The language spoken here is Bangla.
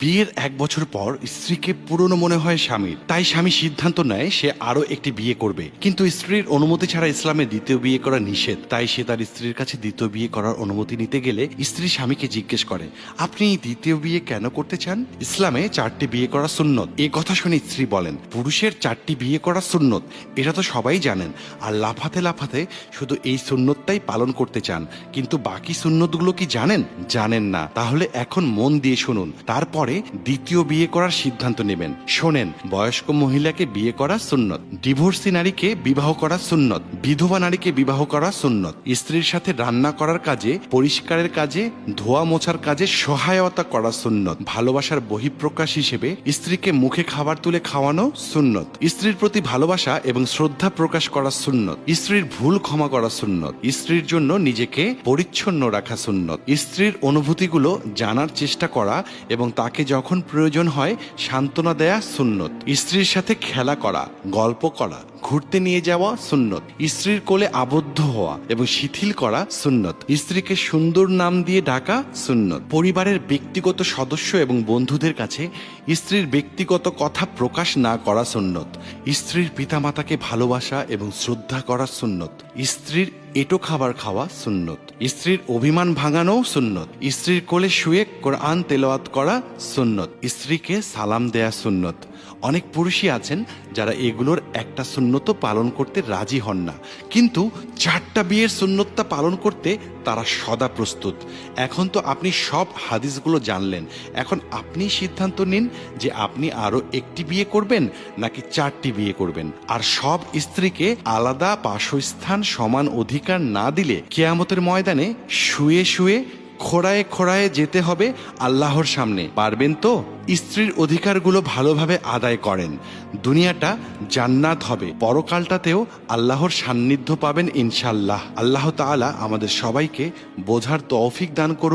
বিয়ের 1 বছর পর স্ত্রীকে পুরনো মনে হয় স্বামীর, তাই স্বামী সিদ্ধান্ত নেয় সে আরো একটি বিয়ে করবে। কিন্তু স্ত্রীর অনুমতি ছাড়া ইসলামে দ্বিতীয় বিয়ে করা নিষেধ। তাই সে তার স্ত্রীর কাছে দ্বিতীয় বিয়ে করার অনুমতি নিতে গেলে স্ত্রী স্বামীকে জিজ্ঞেস করে, আপনি দ্বিতীয় বিয়ে কেন করতে চান? ইসলামে 4টি বিয়ে করা সুন্নত। এ কথা শুনে স্ত্রী বলেন, পুরুষের 4টি বিয়ে করা সুন্নত, এটা তো সবাই জানেন। আর লাফাতে লাফাতে শুধু এই সুন্নতটাই পালন করতে চান, কিন্তু বাকি সুন্নতগুলো কি জানেন? জানেন না। তাহলে এখন মন দিয়ে শুনুন, তারপরে দ্বিতীয় বিয়ে করার সিদ্ধান্ত নেবেন। শোনেন, বয়স্ক মহিলাকে বিয়ে করা সুন্নত, ডিভোর্সি নারীকে বিবাহ করা সুন্নত, বিধবা নারীকে বিবাহ করা সুন্নত, স্ত্রীর সাথে রান্না করার কাজে, পরিষ্কারের কাজে, ধোয়া মোছার কাজে সহায়তা করা সুন্নত, ভালোবাসার বহিঃপ্রকাশ হিসেবে স্ত্রীকে মুখে খাবার তুলে খাওয়ানো সুন্নত, স্ত্রীর প্রতি ভালোবাসা এবং শ্রদ্ধা প্রকাশ করা সুন্নত, স্ত্রীর ভুল ক্ষমা করা সুন্নত, স্ত্রীর জন্য নিজেকে পরিচ্ছন্ন রাখা সুন্নত, স্ত্রীর অনুভূতিগুলো জানার চেষ্টা করা এবং তাকে যখন প্রয়োজন হয় সান্ত্বনা দেয়া সুন্নত, স্ত্রীর সাথে খেলা করা, গল্প করা, ঘুরতে নিয়ে যাওয়া সুন্নত, স্ত্রীর কোলে আবদ্ধ হওয়া এবং শিথিল করা সুন্নত, স্ত্রীকে সুন্দর নাম দিয়ে ডাকা সুন্নত, পরিবারের ব্যক্তিগত সদস্য এবং বন্ধুদের কাছে স্ত্রীর ব্যক্তিগত কথা প্রকাশ না করা সুন্নত, স্ত্রীর পিতামাতাকে ভালোবাসা এবং শ্রদ্ধা করা সুন্নত, স্ত্রীর এঁটো খাবার খাওয়া সুন্নত, স্ত্রীর অভিমান ভাঙানো সুন্নত, স্ত্রীর কোলে শুয়ে কোরআন তেলাওয়াত করা সুন্নত, স্ত্রীকে সালাম দেয়া সুন্নত। অনেক পুরুষই আছেন যারা এগুলোর একটা সুন্নত পালন করতে রাজি হন না, কিন্তু 4টা বিয়ের সুন্নতটা পালন করতে তারা সদা প্রস্তুত। এখন তো আপনি সব হাদিসগুলো জানলেন, এখন আপনি সিদ্ধান্ত নিন যে আপনি আরো একটি বিয়ে করবেন নাকি 4টি বিয়ে করবেন। আর সব স্ত্রীকে আলাদা বাসস্থান, সমান অধিকার না দিলে কিয়ামতের ময়দানে শুয়ে শুয়ে খোঁড়ায় খোঁড়ায় যেতে হবে আল্লাহর সামনে। পারবেন তো? স্ত্রীর অধিকারগুলো ভালোভাবে আদায় করেন, দুনিয়াটা জান্নাত হবে, পরকালটাতেও আল্লাহর সান্নিধ্য পাবেন ইনশাআল্লাহ। আল্লাহ তাআলা আমাদের সবাইকে বোঝার তৌফিক দান করুন।